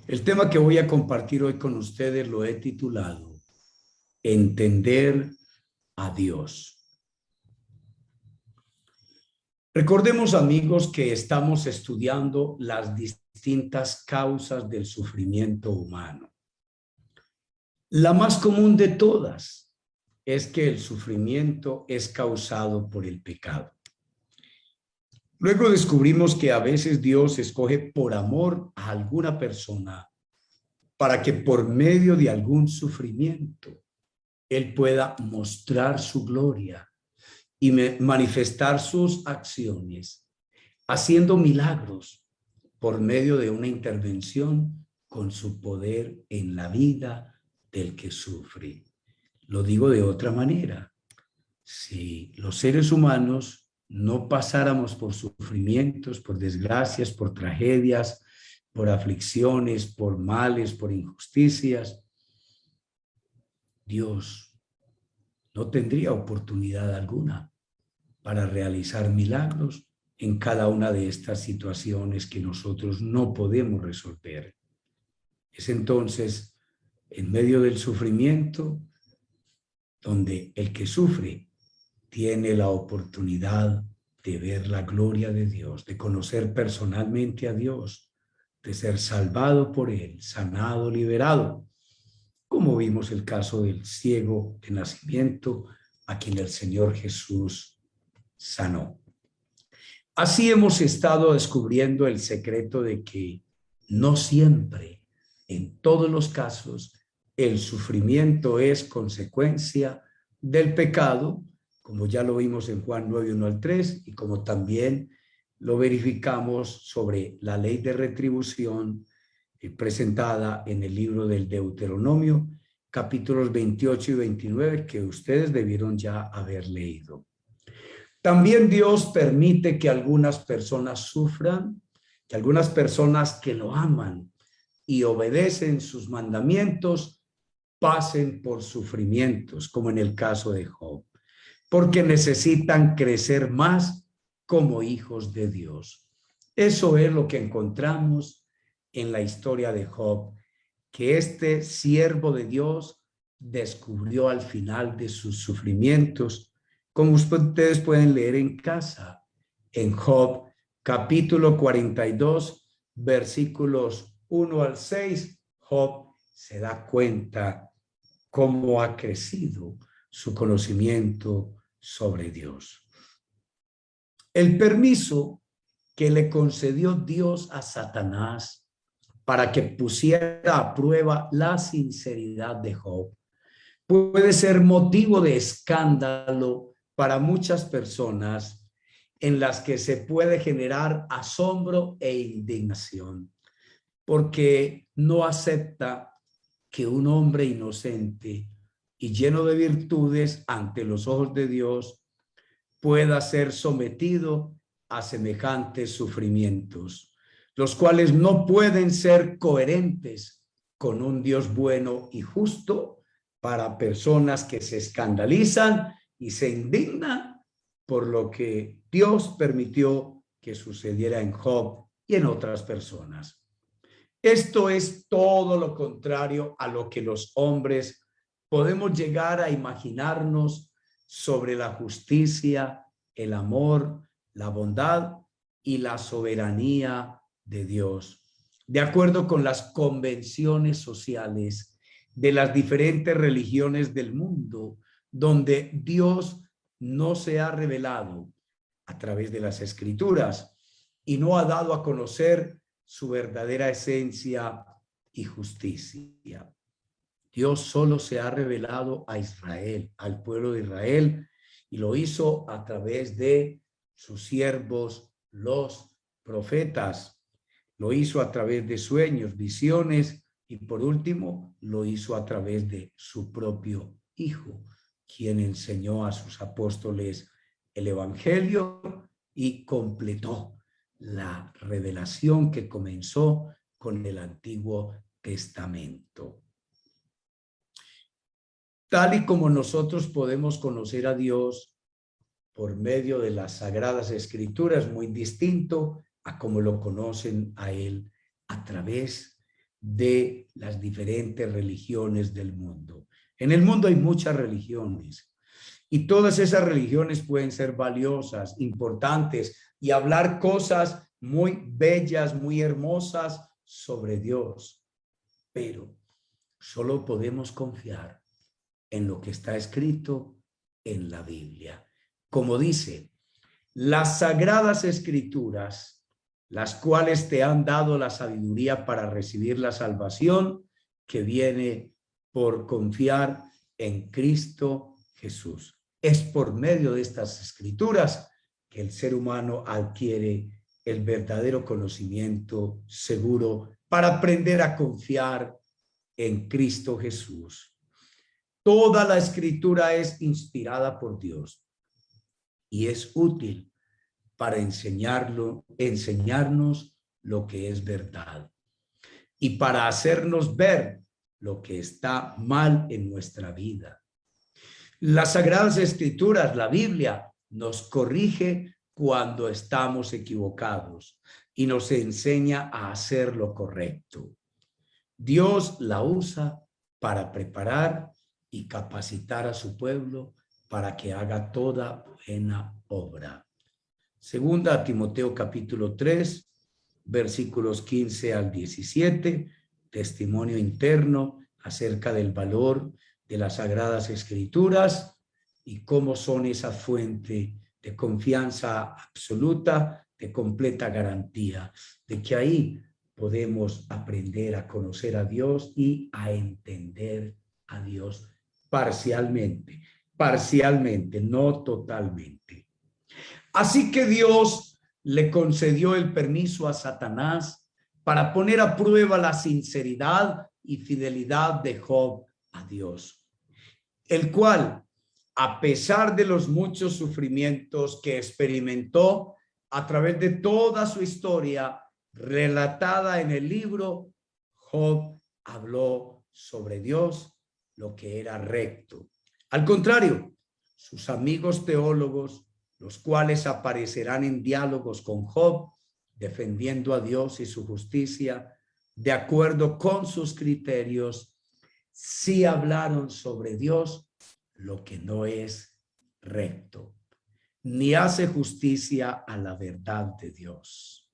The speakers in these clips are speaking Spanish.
El tema que voy a compartir hoy con ustedes lo he titulado Entender a Dios. Recordemos, amigos, que estamos estudiando las distintas causas del sufrimiento humano. La más común de todas es que el sufrimiento es causado por el pecado. Luego descubrimos que a veces Dios escoge por amor a alguna persona para que por medio de algún sufrimiento Él pueda mostrar su gloria y manifestar sus acciones, haciendo milagros por medio de una intervención con su poder en la vida del que sufre. Lo digo de otra manera. Si los seres humanos no pasáramos por sufrimientos, por desgracias, por tragedias, por aflicciones, por males, por injusticias, Dios no tendría oportunidad alguna para realizar milagros en cada una de estas situaciones que nosotros no podemos resolver. Es entonces en medio del sufrimiento donde el que sufre tiene la oportunidad de ver la gloria de Dios, de conocer personalmente a Dios, de ser salvado por Él, sanado, liberado, como vimos el caso del ciego de nacimiento, a quien el Señor Jesús sanó. Así hemos estado descubriendo el secreto de que no siempre, en todos los casos, el sufrimiento es consecuencia del pecado, como ya lo vimos en Juan 9, 1 al 3, y como también lo verificamos sobre la ley de retribución presentada en el libro del Deuteronomio, capítulos 28 y 29, que ustedes debieron ya haber leído. También Dios permite que algunas personas sufran, que algunas personas que lo aman y obedecen sus mandamientos pasen por sufrimientos, como en el caso de Job, porque necesitan crecer más como hijos de Dios. Eso es lo que encontramos en la historia de Job, que este siervo de Dios descubrió al final de sus sufrimientos, como ustedes pueden leer en casa, en Job capítulo 42, versículos 1 al 6, Job se da cuenta cómo ha crecido su conocimiento sobre Dios. El permiso que le concedió Dios a Satanás para que pusiera a prueba la sinceridad de Job puede ser motivo de escándalo para muchas personas, en las que se puede generar asombro e indignación, porque no acepta que un hombre inocente y lleno de virtudes ante los ojos de Dios pueda ser sometido a semejantes sufrimientos, los cuales no pueden ser coherentes con un Dios bueno y justo para personas que se escandalizan y se indignan por lo que Dios permitió que sucediera en Job y en otras personas. Esto es todo lo contrario a lo que los hombres podemos llegar a imaginarnos sobre la justicia, el amor, la bondad y la soberanía de Dios. De acuerdo con las convenciones sociales de las diferentes religiones del mundo, donde Dios no se ha revelado a través de las Escrituras y no ha dado a conocer su verdadera esencia y justicia. Dios solo se ha revelado a Israel, al pueblo de Israel, y lo hizo a través de sus siervos, los profetas. Lo hizo a través de sueños, visiones, y por último, lo hizo a través de su propio Hijo, quien enseñó a sus apóstoles el Evangelio y completó la revelación que comenzó con el Antiguo Testamento. Tal y como nosotros podemos conocer a Dios por medio de las Sagradas Escrituras, muy distinto a como lo conocen a Él a través de las diferentes religiones del mundo. En el mundo hay muchas religiones y todas esas religiones pueden ser valiosas, importantes y hablar cosas muy bellas, muy hermosas sobre Dios, pero solo podemos confiar en lo que está escrito en la Biblia. Como dice, las sagradas escrituras, las cuales te han dado la sabiduría para recibir la salvación que viene por confiar en Cristo Jesús. Es por medio de estas escrituras que el ser humano adquiere el verdadero conocimiento seguro para aprender a confiar en Cristo Jesús. Toda la escritura es inspirada por Dios y es útil para enseñarnos lo que es verdad y para hacernos ver lo que está mal en nuestra vida. Las Sagradas Escrituras, la Biblia, nos corrige cuando estamos equivocados y nos enseña a hacer lo correcto. Dios la usa para preparar y capacitar a su pueblo para que haga toda buena obra. Segunda a Timoteo capítulo 3, versículos 15 al 17, testimonio interno acerca del valor de las Sagradas Escrituras y cómo son esa fuente de confianza absoluta, de completa garantía, de que ahí podemos aprender a conocer a Dios y a entender a Dios parcialmente, no totalmente. Así que Dios le concedió el permiso a Satanás para poner a prueba la sinceridad y fidelidad de Job a Dios, el cual, a pesar de los muchos sufrimientos que experimentó a través de toda su historia relatada en el libro, Job habló sobre Dios lo que era recto. Al contrario, sus amigos teólogos, los cuales aparecerán en diálogos con Job, defendiendo a Dios y su justicia, de acuerdo con sus criterios, sí hablaron sobre Dios lo que no es recto, ni hace justicia a la verdad de Dios.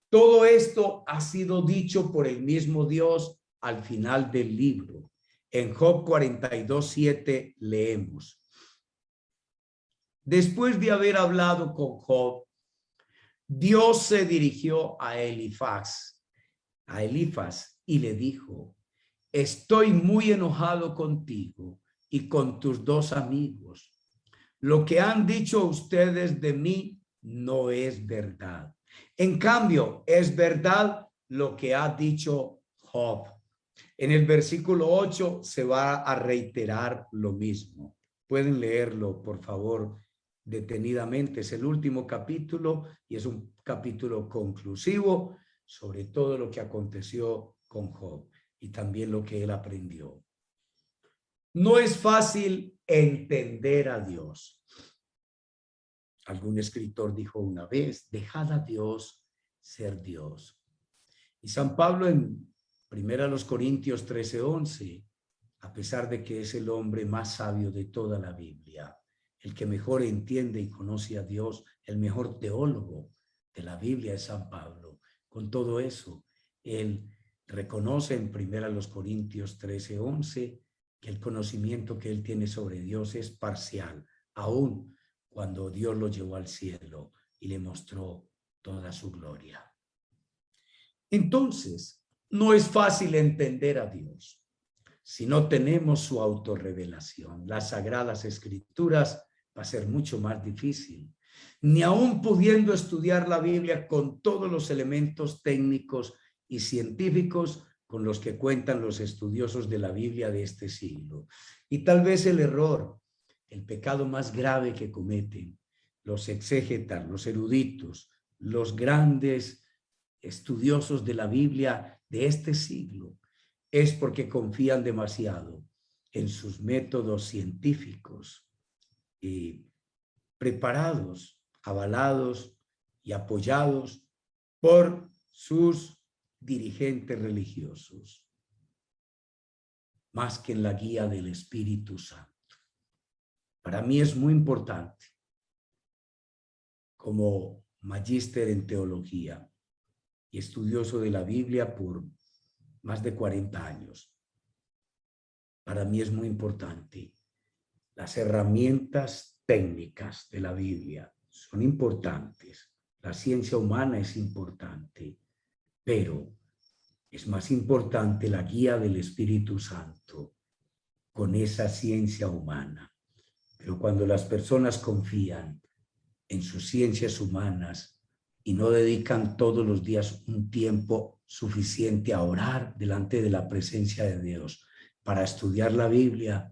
Todo esto ha sido dicho por el mismo Dios al final del libro. En Job 42:7 leemos: después de haber hablado con Job, Dios se dirigió a Elifaz y le dijo: estoy muy enojado contigo y con tus dos amigos. Lo que han dicho ustedes de mí no es verdad. En cambio, es verdad lo que ha dicho Job. En el versículo 8 se va a reiterar lo mismo. Pueden leerlo, por favor, detenidamente. Es el último capítulo y es un capítulo conclusivo sobre todo lo que aconteció con Job y también lo que él aprendió. No es fácil entender a Dios. Algún escritor dijo una vez: dejad a Dios ser Dios. Y San Pablo en 1 Corintios 13:11, a pesar de que es el hombre más sabio de toda la Biblia, el que mejor entiende y conoce a Dios, el mejor teólogo de la Biblia es San Pablo. Con todo eso, él reconoce en 1 Corintios 13:11 que el conocimiento que él tiene sobre Dios es parcial, aún cuando Dios lo llevó al cielo y le mostró toda su gloria. Entonces, no es fácil entender a Dios si no tenemos su autorrevelación. Las Sagradas Escrituras va a ser mucho más difícil. Ni aún pudiendo estudiar la Biblia con todos los elementos técnicos y científicos con los que cuentan los estudiosos de la Biblia de este siglo. Y tal vez el error, el pecado más grave que cometen los exégetas, los eruditos, los grandes estudiosos de la Biblia de este siglo, es porque confían demasiado en sus métodos científicos y preparados, avalados y apoyados por sus dirigentes religiosos, más que en la guía del Espíritu Santo. Para mí es muy importante, como magíster en teología y estudioso de la Biblia por más de 40 años, para mí es muy importante. Las herramientas técnicas de la Biblia son importantes. La ciencia humana es importante, pero es más importante la guía del Espíritu Santo con esa ciencia humana. Pero cuando las personas confían en sus ciencias humanas y no dedican todos los días un tiempo suficiente a orar delante de la presencia de Dios para estudiar la Biblia,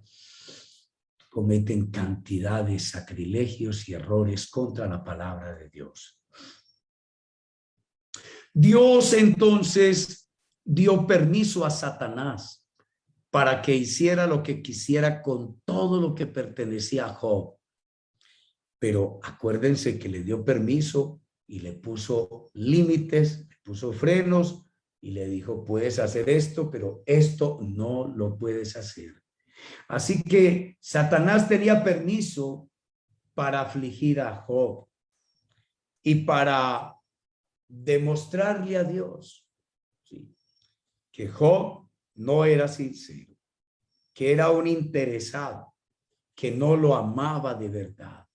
cometen cantidad de sacrilegios y errores contra la palabra de Dios. Dios entonces dio permiso a Satanás para que hiciera lo que quisiera con todo lo que pertenecía a Job. Pero acuérdense que le dio permiso y le puso límites, le puso frenos y le dijo, puedes hacer esto, pero esto no lo puedes hacer. Así que Satanás tenía permiso para afligir a Job y para demostrarle a Dios, ¿sí?, que Job no era sincero, que era un interesado, que no lo amaba de verdad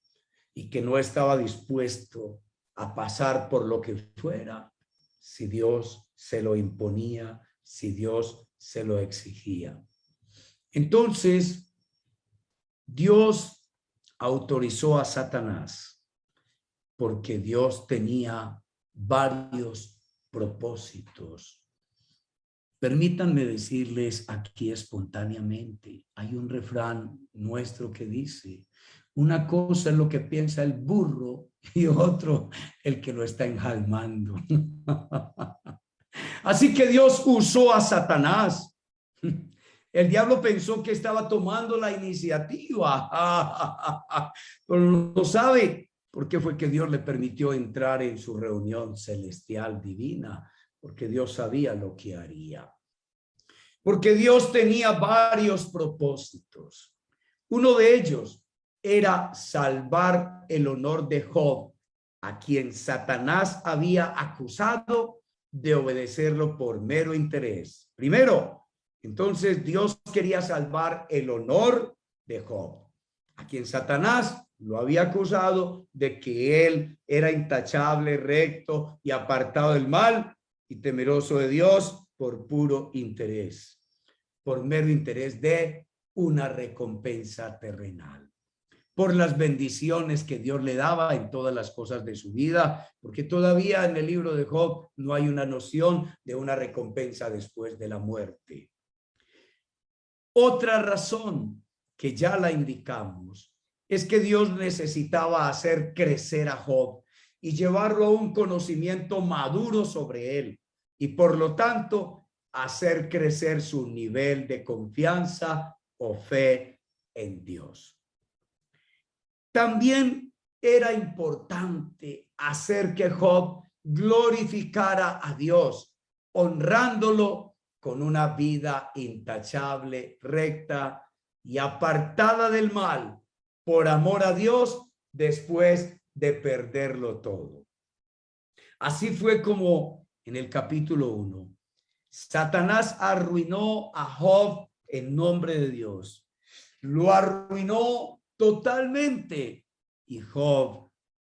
y que no estaba dispuesto a pasar por lo que fuera si Dios se lo imponía, si Dios se lo exigía. Entonces, Dios autorizó a Satanás porque Dios tenía varios propósitos. Permítanme decirles aquí espontáneamente, hay un refrán nuestro que dice, una cosa es lo que piensa el burro y otro el que lo está enjalmando. Así que Dios usó a Satanás. El diablo pensó que estaba tomando la iniciativa, pero no sabe por qué fue que Dios le permitió entrar en su reunión celestial divina, porque Dios sabía lo que haría. Porque Dios tenía varios propósitos. Uno de ellos era salvar el honor de Job, a quien Satanás había acusado de obedecerlo por mero interés. Primero, entonces Dios quería salvar el honor de Job, a quien Satanás lo había acusado de que él era intachable, recto y apartado del mal y temeroso de Dios por puro interés, por mero interés de una recompensa terrenal, por las bendiciones que Dios le daba en todas las cosas de su vida, porque todavía en el libro de Job no hay una noción de una recompensa después de la muerte. Otra razón que ya la indicamos es que Dios necesitaba hacer crecer a Job y llevarlo a un conocimiento maduro sobre él y por lo tanto hacer crecer su nivel de confianza o fe en Dios. También era importante hacer que Job glorificara a Dios, honrándolo con una vida intachable, recta y apartada del mal, por amor a Dios, después de perderlo todo. Así fue como en el capítulo 1, Satanás arruinó a Job en nombre de Dios. Lo arruinó totalmente y Job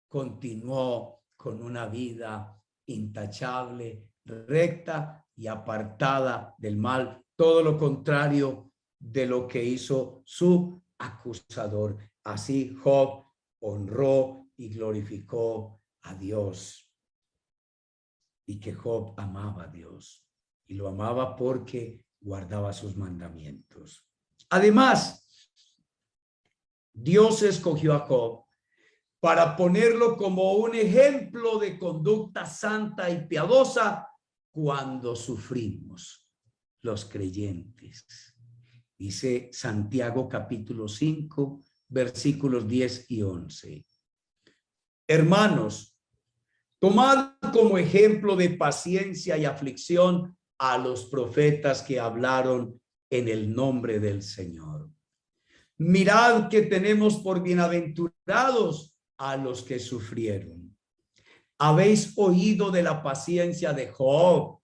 continuó con una vida intachable, recta y apartada del mal, todo lo contrario de lo que hizo su acusador. Así Job honró y glorificó a Dios. Y que Job amaba a Dios y lo amaba porque guardaba sus mandamientos. Además, Dios escogió a Job para ponerlo como un ejemplo de conducta santa y piadosa cuando sufrimos los creyentes. Dice Santiago capítulo 5, versículos 10 y 11. Hermanos, Tomad como ejemplo de paciencia y aflicción a los profetas que hablaron en el nombre del Señor. Mirad que tenemos por bienaventurados a los que sufrieron. Habéis oído de la paciencia de Job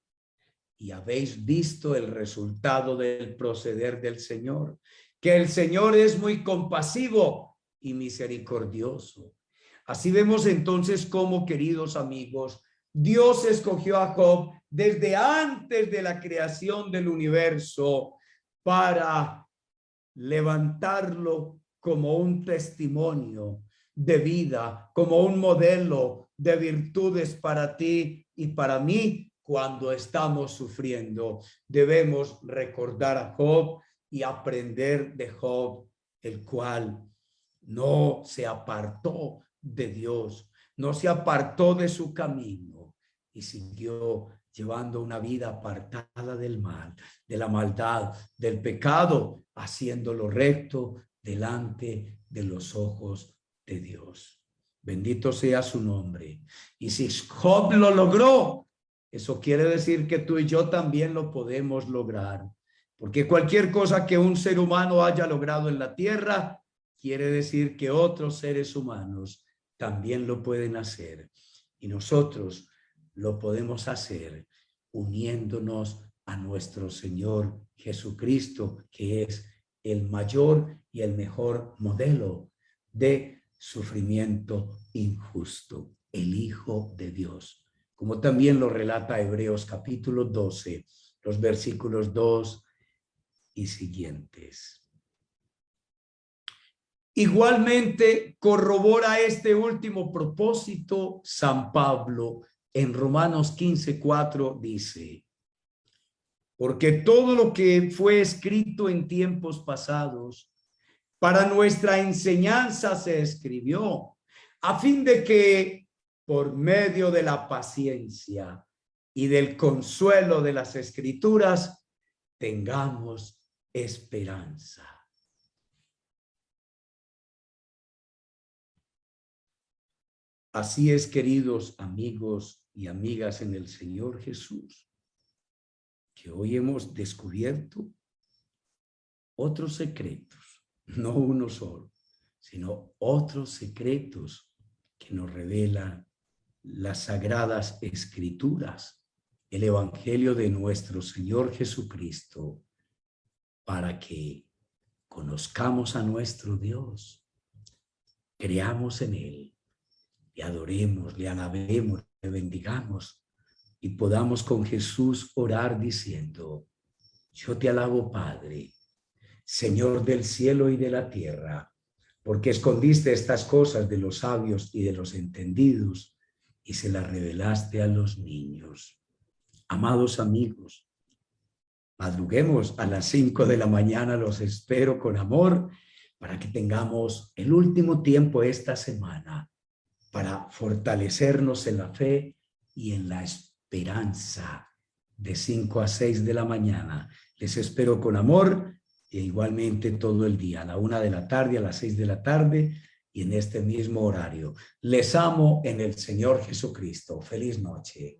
y habéis visto el resultado del proceder del Señor, que el Señor es muy compasivo y misericordioso. Así vemos entonces cómo, queridos amigos, Dios escogió a Job desde antes de la creación del universo para levantarlo como un testimonio de vida, como un modelo de virtudes para ti y para mí cuando estamos sufriendo. Debemos recordar a Job y aprender de Job, el cual no se apartó de Dios, no se apartó de su camino y siguió llevando una vida apartada del mal, de la maldad, del pecado, haciendo lo recto delante de los ojos de Dios. Bendito sea su nombre. Y si Job lo logró, eso quiere decir que tú y yo también lo podemos lograr. Porque cualquier cosa que un ser humano haya logrado en la tierra, quiere decir que otros seres humanos también lo pueden hacer. Y nosotros lo podemos hacer uniéndonos a nuestro Señor Jesucristo, que es el mayor y el mejor modelo de sufrimiento injusto, el Hijo de Dios, como también lo relata Hebreos capítulo 12, los versículos 2 y siguientes. Igualmente corrobora este último propósito San Pablo en Romanos 15:4 dice: porque todo lo que fue escrito en tiempos pasados para nuestra enseñanza se escribió, a fin de que por medio de la paciencia y del consuelo de las Escrituras tengamos esperanza. Así es, queridos amigos y amigas en el Señor Jesús, que hoy hemos descubierto otros secretos, no uno solo, sino otros secretos que nos revelan las sagradas escrituras, el evangelio de nuestro Señor Jesucristo, para que conozcamos a nuestro Dios, creamos en Él, le adoremos, le alabemos, le bendigamos y podamos con Jesús orar diciendo: yo te alabo, Padre, Señor del cielo y de la tierra, porque escondiste estas cosas de los sabios y de los entendidos y se las revelaste a los niños. Amados amigos, madruguemos a las 5 de la mañana, los espero con amor para que tengamos el último tiempo esta semana para fortalecernos en la fe y en la esperanza. De 5 a 6 de la mañana. Les espero con amor e igualmente todo el día, a la 1 de la tarde, a las 6 de la tarde y en este mismo horario. Les amo en el Señor Jesucristo. Feliz noche.